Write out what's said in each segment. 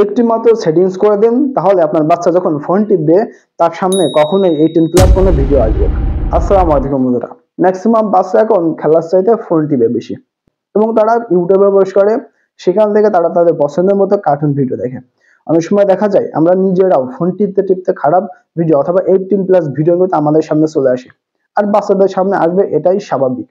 একটি মাত্র সেটিংস করে দিন, তাহলে আপনার বাচ্চা যখন ফোন টিপবে তার সামনে কখনোই 18+ কোনো ভিডিও আসবে না। আসসালামু আলাইকুম বন্ধুরা। ম্যাক্সিমাম বাচ্চা এখন খেলার চাইতে ফোন টিপে বেশি, এবং তারা ইউটিউবে বসে করে, সেখান থেকে তারা তাদের পছন্দের মতো কার্টুন ভিডিও দেখে। অনেক সময় দেখা যায় আমরা নিজেরাও ফোন টিপতে টিপতে খারাপ ভিডিও অথবা 18+ ভিডিও কিন্তু আমাদের সামনে চলে আসে, আর বাচ্চাদের সামনে আসবে, এটাই স্বাভাবিক।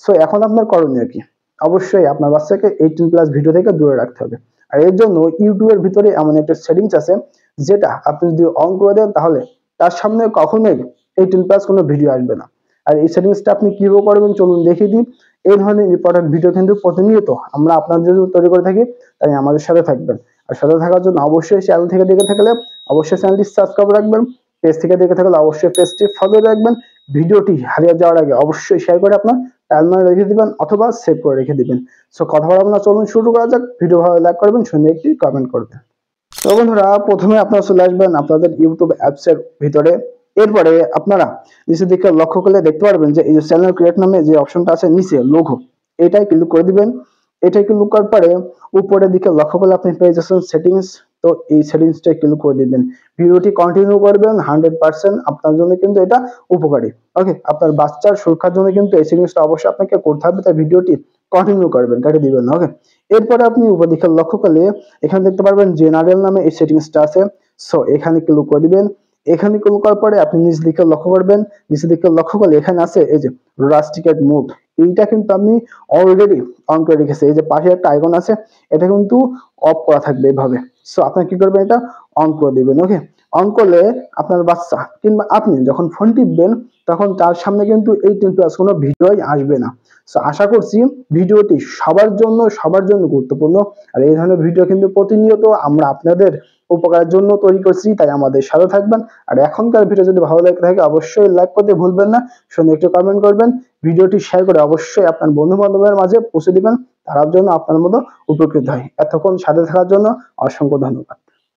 সো এখন আপনার করণীয় কি? অবশ্যই আপনার বাচ্চাকে 18+ ভিডিও থেকে দূরে রাখতে হবে। আর এর জন্য ইউটিউবের ভিতরে এমন একটা সেটিংস আছে, যেটা আপনি যদি অন করে দেন তাহলে তার সামনে কখনোই 18+ কোনো ভিডিও আসবে না। আর এই সেটিংসটা আপনি কিভাবে করবেন চলুন দেখিয়ে দিই। এই ধরনের ইম্পর্টেন্ট ভিডিও কিন্তু প্রতিনিয়ত আমরা আপনাদের জন্য তৈরি করে থাকি, তাই আমাদের সাথে থাকবেন। আর সাথে থাকার জন্য অবশ্যই চ্যানেল থেকে দেখে থাকলে অবশ্যই চ্যানেলটি সাবস্ক্রাইব রাখবেন, পেজ থেকে দেখে থাকলে অবশ্যই পেজটি ফলো রাখবেন। ভিডিওটি হারিয়ে যাওয়ার আগে অবশ্যই শেয়ার করে আপনার টাইমলাইনে রেখে দিবেন অথবা সেভ করে রেখে দিবেন। সো কথা বলবো না, চলুন শুরু করা যাক। ভিডিও ভালো লাইক করবেন, সুন্দর একটি কমেন্ট করবেন। তো বন্ধুরা, প্রথমে আপনারা চলে আসবেন আপনাদের ইউটিউব অ্যাপস এর ভিতরে। এরপরে আপনারা নিচের দিকে লক্ষ্য করলে দেখতে পারবেন যে এই যে চ্যানেল ক্রিয়েট নামে যে অপশনটা আছে নিচে লোগো, এটাই ক্লিক করে দিবেন। এটাই ক্লিক করার পরে উপরের দিকে লক্ষ্য করলে আপনি পেয়ে যাচ্ছেন সেটিংস। তো এই সেটিংসটা ক্লিক করে দিবেন। ভিডিওটি কন্টিনিউ করবেন, 100% আপনার জন্য কিন্তু এটা উপকারী। ওকে, আপনার বাচ্চার সুরক্ষার জন্য কিন্তু এই সেটিংসটা অবশ্যই আপনাকে করতে হবে, তাই ভিডিওটি কন্টিনিউ করবেন, কেটে দিবেন না। ওকে, এরপরে আপনি উপর দিকে লক্ষ্য করলে এখানে দেখতে পারবেন জেনারেল নামে এই সেটিংসটা আছে। সো এখানে ক্লিক করে দিবেন। এখানে ক্লিক করার পরে আপনি নিচ দিকে লক্ষ্য করবেন, নিচের দিকে লক্ষ্য করলে এখানে আছে এই যে রাস্টিকেট মোড, এইটা কিন্তু আমি অলরেডি অন করে রেখেছি। এই যে পাশে একটা আইকন আছে, এটা কিন্তু অফ করা থাকবে এভাবে। সো আপনি কি করবেন, এটা অন করে দিবেন। ওকে, অন করলে আপনার বাচ্চা কিংবা আপনি যখন ফোন টিপবেন তখন তার সামনে কিন্তু 18+ কোনো ভিডিওই আসবে না। সো আশা করছি ভিডিওটি সবার জন্য গুরুত্বপূর্ণ। আর এই ধরনের ভিডিও কিন্তু প্রতিনিয়ত আমরা আপনাদের উপকারের জন্য তৈরি করছি, তাই আমাদের সাথে থাকবেন। আর এখনকার ভিডিও যদি ভালো লাগে থাকে অবশ্যই লাইক করতে ভুলবেন না, সুন্দর একটু কমেন্ট করবেন, ভিডিওটি শেয়ার করে অবশ্যই আপনার বন্ধু বান্ধবের মাঝে পৌঁছে দিবেন, তার জন্য আপনার মতো উপকৃত হয়। এতক্ষণ সাথে থাকার জন্য অসংখ্য ধন্যবাদ।